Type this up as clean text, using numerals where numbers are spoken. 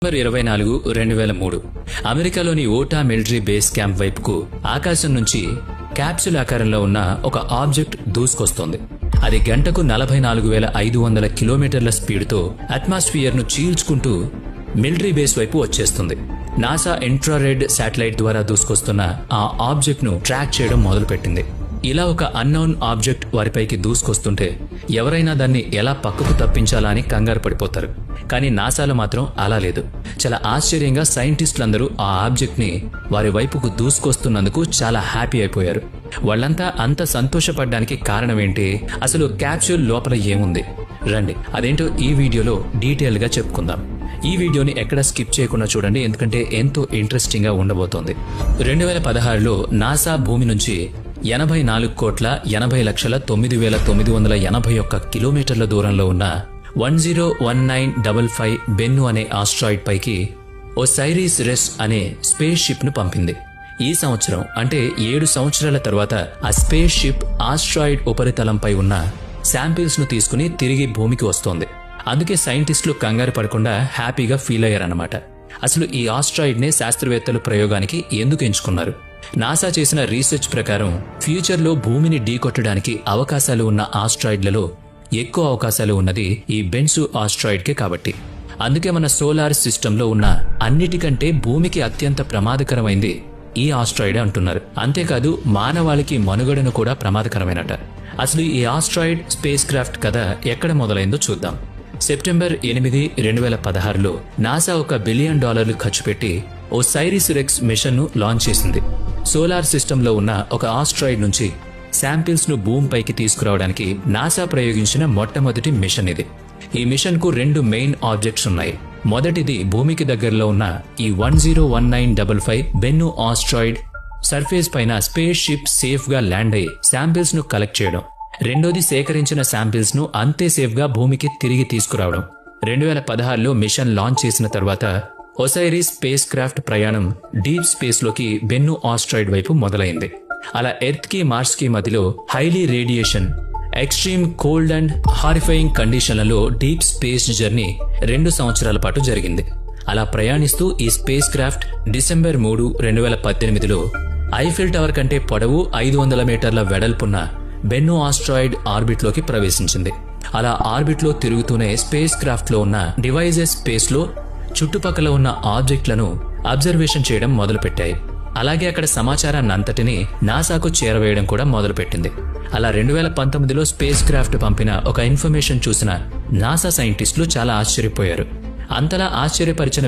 September 24, 2003 అమెరికాలోని ఓటా military base camp వైపుకు ఆకాశం నుంచి క్యాప్సూల్ ఆకారంలో ఉన్న ఒక ఆబ్జెక్ట్ దూసుకొస్తోంది. అది గంటకు 44,500 కిలోమీటర్ల స్పీడ్తో అట్మాస్ఫియర్ను చీల్చుకుంటూ మిలిటరీ బేస్ వైపు వచ్చేస్తుంది. నాసా ఇన్ఫ్రారెడ్ శాటిలైట్ ద్వారా దూసుకొస్తున్న ఆ ఆబ్జెక్ట్ను ట్రాక్ చేయడం మొదలుపెట్టింది. ఇలా ఒక అన్నోన్ ఆబ్జెక్ట్ వారిపైకి దూసుకొస్తుంటే ఎవరైనా దాన్ని ఎలా పక్కకు తప్పించాలా అని కంగారు పడిపోతారు. కానీ నాసాలో మాత్రం అలా లేదు. చాలా ఆశ్చర్యంగా సైంటిస్టులందరూ ఆ ఆబ్జెక్ట్ ని వారి వైపుకు దూసుకొస్తున్నందుకు చాలా హ్యాపీ అయిపోయారు. వాళ్ళంతా అంత సంతోషపడడానికి కారణం ఏంటి? అసలు క్యాప్సూల్ లోపల ఏముంది? రండి అదేంటో ఈ వీడియోలో డీటెయిల్ గా చెప్పుకుందాం. ఈ వీడియోని ఎక్కడ స్కిప్ చేయకుండా చూడండి, ఎందుకంటే ఎంతో ఇంట్రెస్టింగ్ గా ఉండబోతోంది. 2016లో నాసా భూమి నుంచి 84,80,9,981 కిలోమీటర్ల దూరంలో ఉన్న 101955 బెన్ను అనే ఆస్ట్రాయిడ్ పైకి ఒసైరిస్ రెస్ అనే స్పేస్ షిప్ ను పంపింది. ఈ సంవత్సరం అంటే 7 సంవత్సరాల తర్వాత ఆ స్పేస్ షిప్ ఆస్ట్రాయిడ్ ఉపరితలంపై ఉన్న శాంపిల్స్ ను తీసుకుని తిరిగి భూమికి వస్తోంది. అందుకే సైంటిస్టులు కంగారు పడకుండా హ్యాపీగా ఫీల్ అయ్యారన్నమాట. అసలు ఈ ఆస్ట్రాయిడ్ నే శాస్త్రవేత్తలు ప్రయోగానికి ఎందుకు ఎంచుకున్నారు? నాసా చేసిన రీసెర్చ్ ప్రకారం ఫ్యూచర్లో భూమిని ఢీకొట్టడానికి అవకాశాలు ఉన్న ఆస్ట్రాయిడ్లలో ఎక్కువ అవకాశాలు ఉన్నది ఈ బెన్సు ఆస్ట్రాయిడ్కే కాబట్టి. అందుకే మన సోలార్ సిస్టంలో ఉన్న అన్నిటికంటే భూమికి అత్యంత ప్రమాదకరమైంది ఈ ఆస్ట్రాయిడ్ అంటున్నారు. అంతేకాదు మానవాళికి మనుగడను కూడా ప్రమాదకరమైనట. అసలు ఈ ఆస్ట్రాయిడ్ స్పేస్ క్రాఫ్ట్ కథ ఎక్కడ మొదలైందో చూద్దాం. సెప్టెంబర్ 8, 2016లో నాసా $1 బిలియన్ ఖర్చు పెట్టి ఒసైరిస్ రెక్స్ మిషన్ ను లాంచ్ చేసింది. సోలార్ సిస్టంలో ఉన్న ఒక ఆస్ట్రాయిడ్ నుంచి శాంపిల్స్ ను భూమిపైకి తీసుకురావడానికి నాసా ప్రయోగించిన మొట్టమొదటి మిషన్ ఇది. ఈ మిషన్ కు 2 మెయిన్ ఆబ్జెక్ట్స్ ఉన్నాయి. మొదటిది భూమికి దగ్గరలో ఉన్న ఈ 101955 బెన్ను ఆస్ట్రాయిడ్ సర్ఫేస్ పైన స్పేస్ షిప్ సేఫ్ గా ల్యాండ్ అయ్యి శాంపిల్స్ ను కలెక్ట్ చేయడం. రెండోది సేకరించిన శాంపిల్స్ ను అంతే సేఫ్ గా భూమికి తిరిగి తీసుకురావడం. 2016లో మిషన్ లాంచ్ చేసిన తర్వాత ఒసైరిస్ స్పేస్ క్రాఫ్ట్ ప్రయాణం డీప్ స్పేస్ లోకి బెన్ను ఆస్ట్రాయిడ్ వైపు మొదలైంది. అలా ఎర్త్ కి మార్స్ కి మధ్యలో highly radiation, extreme cold and horrifying కండిషన్లలో డీప్ స్పేస్ జర్నీ 2 సంవత్సరాల పాటు జరిగింది. అలా ప్రయాణిస్తూ ఈ స్పేస్ క్రాఫ్ట్ డిసెంబర్ 3, 2018లో ఐఫిల్ టవర్ కంటే పొడవు 500 మీటర్ల వెడల్పున్న బెన్ను ఆస్ట్రాయిడ్ ఆర్బిట్ లోకి ప్రవేశించింది. అలా ఆర్బిట్ లో తిరుగుతూనే స్పేస్ క్రాఫ్ట్ లో ఉన్న డివైజెస్ స్పేస్ లో చుట్టుపక్కల ఉన్న ఆబ్జెక్ట్లను అబ్జర్వేషన్ చేయడం మొదలుపెట్టాయి. అలాగే అక్కడ సమాచారాన్ని అంతటినీ నాసాకు చేరవేయడం కూడా మొదలుపెట్టింది. అలా 2019లో స్పేస్ క్రాఫ్ట్ పంపిన ఒక ఇన్ఫర్మేషన్ చూసిన నాసా సైంటిస్టులు చాలా ఆశ్చర్యపోయారు. అంతలా ఆశ్చర్యపరిచిన